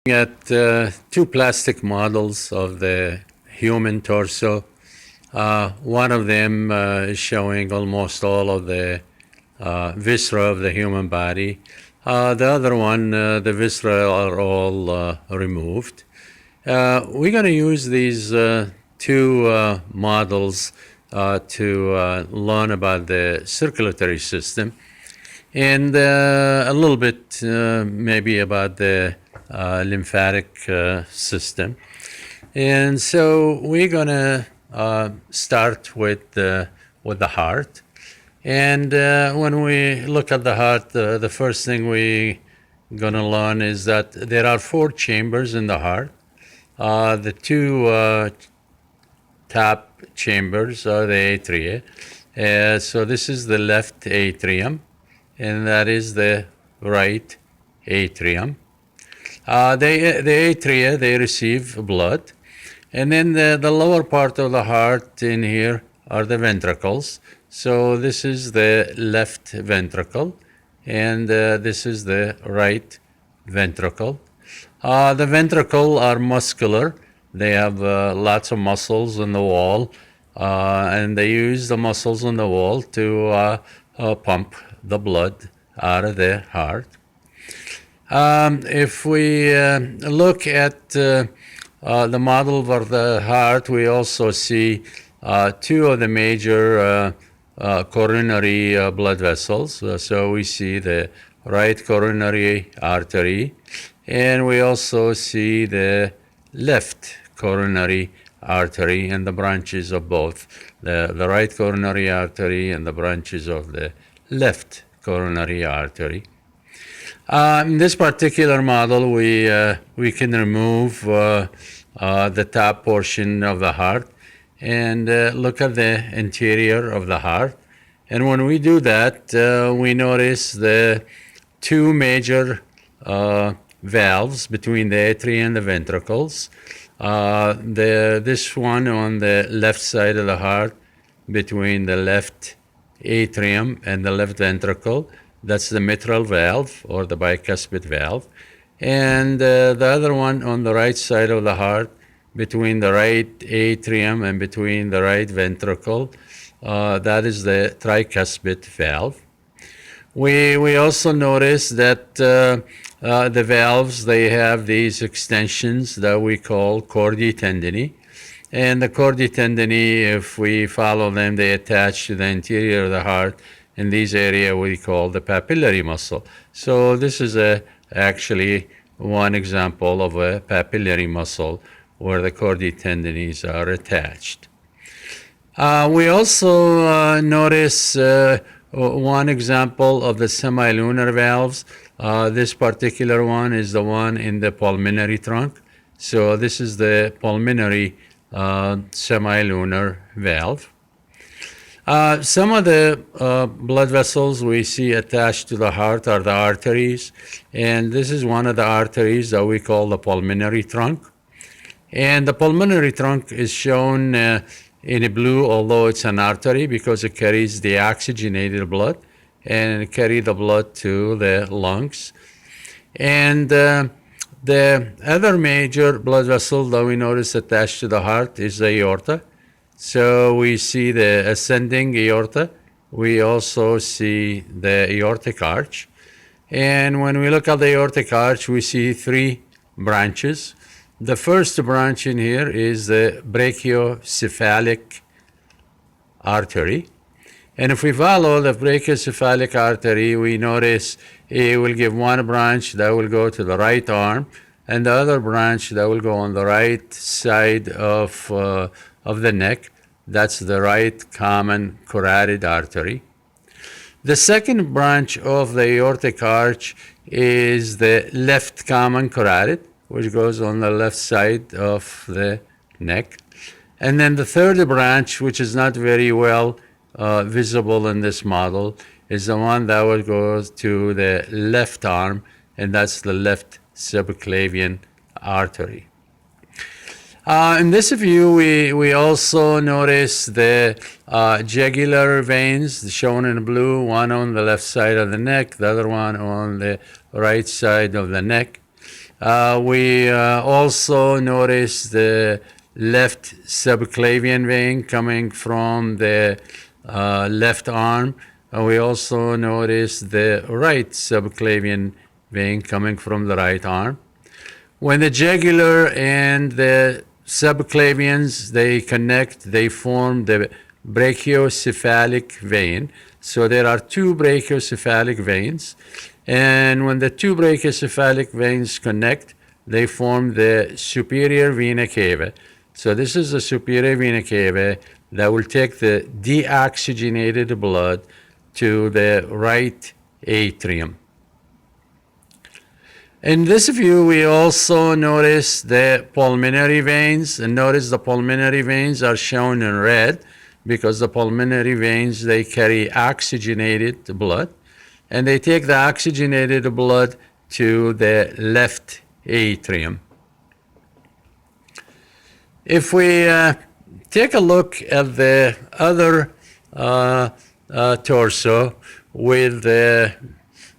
At two plastic models of the human torso. One of them is showing almost all of the viscera of the human body. The other one, the viscera are all removed. We're going to use these two models to learn about the circulatory system and a little bit maybe about the lymphatic system. And so we're going to start with the heart. And when we look at the heart, the first thing we're going to learn is that there are four chambers in the heart. The two top chambers are the atria. So this is the left atrium, and that is the right atrium. The atria, they receive blood. And then the lower part of the heart in here are the ventricles. So this is the left ventricle, and this is the right ventricle. The ventricle are muscular. They have lots of muscles in the wall, and they use the muscles in the wall to pump the blood out of the heart. If we look at the model for the heart, we also see two of the major coronary blood vessels. So we see the right coronary artery, and we also see the left coronary artery and the branches of both, the right coronary artery and the branches of the left coronary artery. In this particular model, we can remove the top portion of the heart and look at the interior of the heart. And when we do that, we notice the two major valves between the atria and the ventricles. This one on the left side of the heart between the left atrium and the left ventricle, that's the mitral valve or the bicuspid valve. And the other one on the right side of the heart between the right atrium and between the right ventricle, that is the tricuspid valve. We also notice that the valves, they have these extensions that we call chordae tendineae. And the chordae tendineae, if we follow them, they attach to the interior of the heart. In these areas we call the papillary muscle. So this is actually one example of a papillary muscle where the chordae tendineae are attached. We also notice one example of the semilunar valves. This particular one is the one in the pulmonary trunk. So this is the pulmonary semilunar valve. Some of the blood vessels we see attached to the heart are the arteries, and this is one of the arteries that we call the pulmonary trunk. And the pulmonary trunk is shown in blue, although it's an artery, because it carries deoxygenated blood and it carries the blood to the lungs. And the other major blood vessel that we notice attached to the heart is the aorta. So we see the ascending aorta. We also see the aortic arch. And when we look at the aortic arch, we see three branches. The first branch in here is the brachiocephalic artery. And if we follow the brachiocephalic artery, we notice it will give one branch that will go to the right arm, and the other branch that will go on the right side of the neck. That's the right common carotid artery. The second branch of the aortic arch is the left common carotid, which goes on the left side of the neck. And then the third branch, which is not very well visible in this model, is the one that will go to the left arm, and that's the left subclavian artery. In this view, we also notice the jugular veins shown in blue, one on the left side of the neck, the other one on the right side of the neck. We also notice the left subclavian vein coming from the left arm. We also notice the right subclavian vein coming from the right arm. When the jugular and the subclavians, they connect, they form the brachiocephalic vein. So there are two brachiocephalic veins. And when the two brachiocephalic veins connect, they form the superior vena cava. So this is the superior vena cava that will take the deoxygenated blood to the right atrium. In this view, we also notice the pulmonary veins, and notice the pulmonary veins are shown in red because the pulmonary veins, they carry oxygenated blood, and they take the oxygenated blood to the left atrium. If we take a look at the other torso with the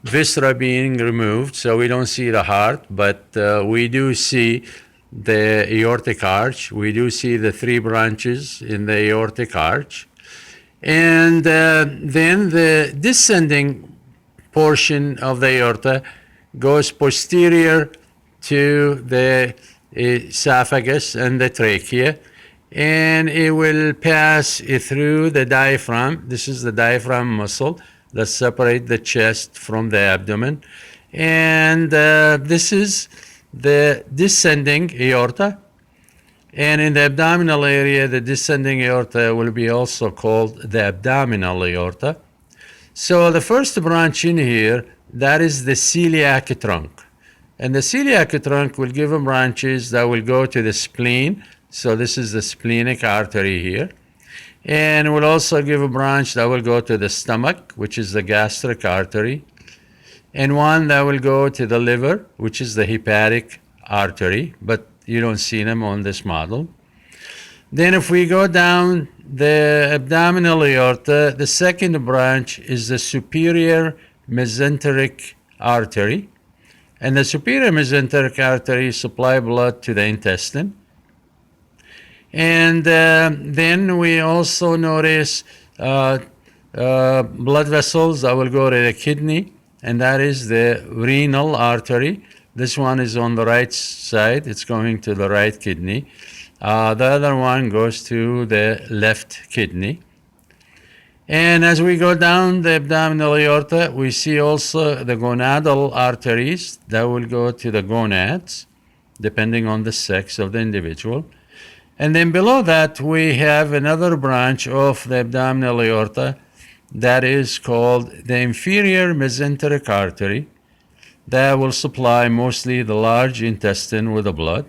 viscera being removed, so we don't see the heart, but we do see the aortic arch. We do see the three branches in the aortic arch. And then the descending portion of the aorta goes posterior to the esophagus and the trachea, and it will pass through the diaphragm. This is the diaphragm muscle that separate the chest from the abdomen. And this is the descending aorta. And in the abdominal area, the descending aorta will be also called the abdominal aorta. So the first branch in here, that is the celiac trunk. And the celiac trunk will give branches that will go to the spleen. So this is the splenic artery here. And will also give a branch that will go to the stomach, which is the gastric artery, and one that will go to the liver, which is the hepatic artery, but you don't see them on this model. Then if we go down the abdominal aorta, the second branch is the superior mesenteric artery, and the superior mesenteric artery supply blood to the intestine. And then we also notice blood vessels that will go to the kidney, and that is the renal artery. This one is on the right side. It's going to the right kidney. The other one goes to the left kidney. And as we go down the abdominal aorta, we see also the gonadal arteries that will go to the gonads, depending on the sex of the individual. And then below that, we have another branch of the abdominal aorta that is called the inferior mesenteric artery that will supply mostly the large intestine with the blood.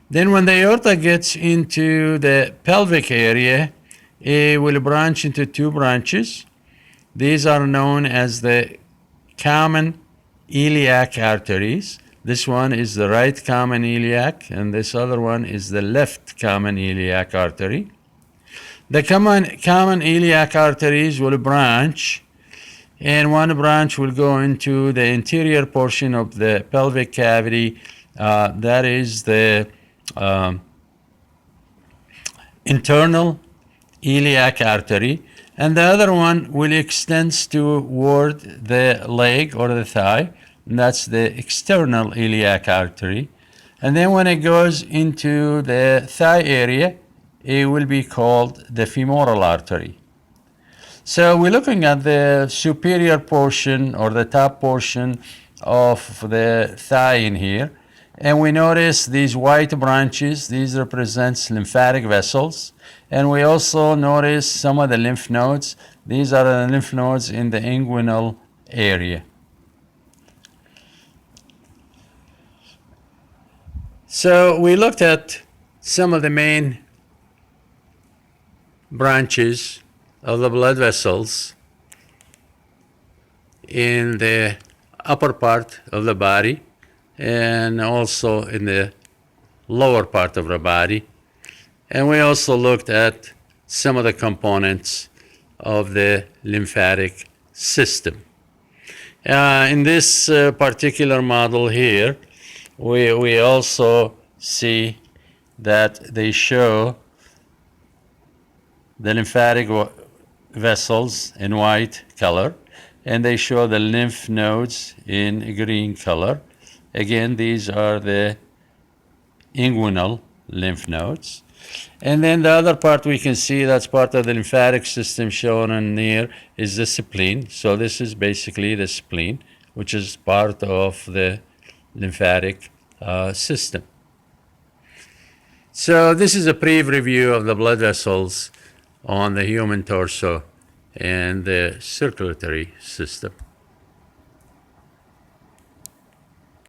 Then when the aorta gets into the pelvic area, it will branch into two branches. These are known as the common iliac arteries. This one is the right common iliac, and this other one is the left common iliac artery. The common iliac arteries will branch, and one branch will go into the interior portion of the pelvic cavity. That is the internal iliac artery, and the other one will extend toward the leg or the thigh. And that's the external iliac artery. And then when it goes into the thigh area, it will be called the femoral artery. So we're looking at the superior portion or the top portion of the thigh in here. And we notice these white branches. These represent lymphatic vessels. And we also notice some of the lymph nodes. These are the lymph nodes in the inguinal area. So we looked at some of the main branches of the blood vessels in the upper part of the body and also in the lower part of the body. And we also looked at some of the components of the lymphatic system. In this particular model here, we also see that they show the lymphatic vessels in white color, and they show the lymph nodes in green color. Again, these are the inguinal lymph nodes. And then the other part we can see that's part of the lymphatic system shown in here is the spleen. So this is basically the spleen, which is part of the lymphatic system. So this is a brief review of the blood vessels on the human torso and the circulatory system.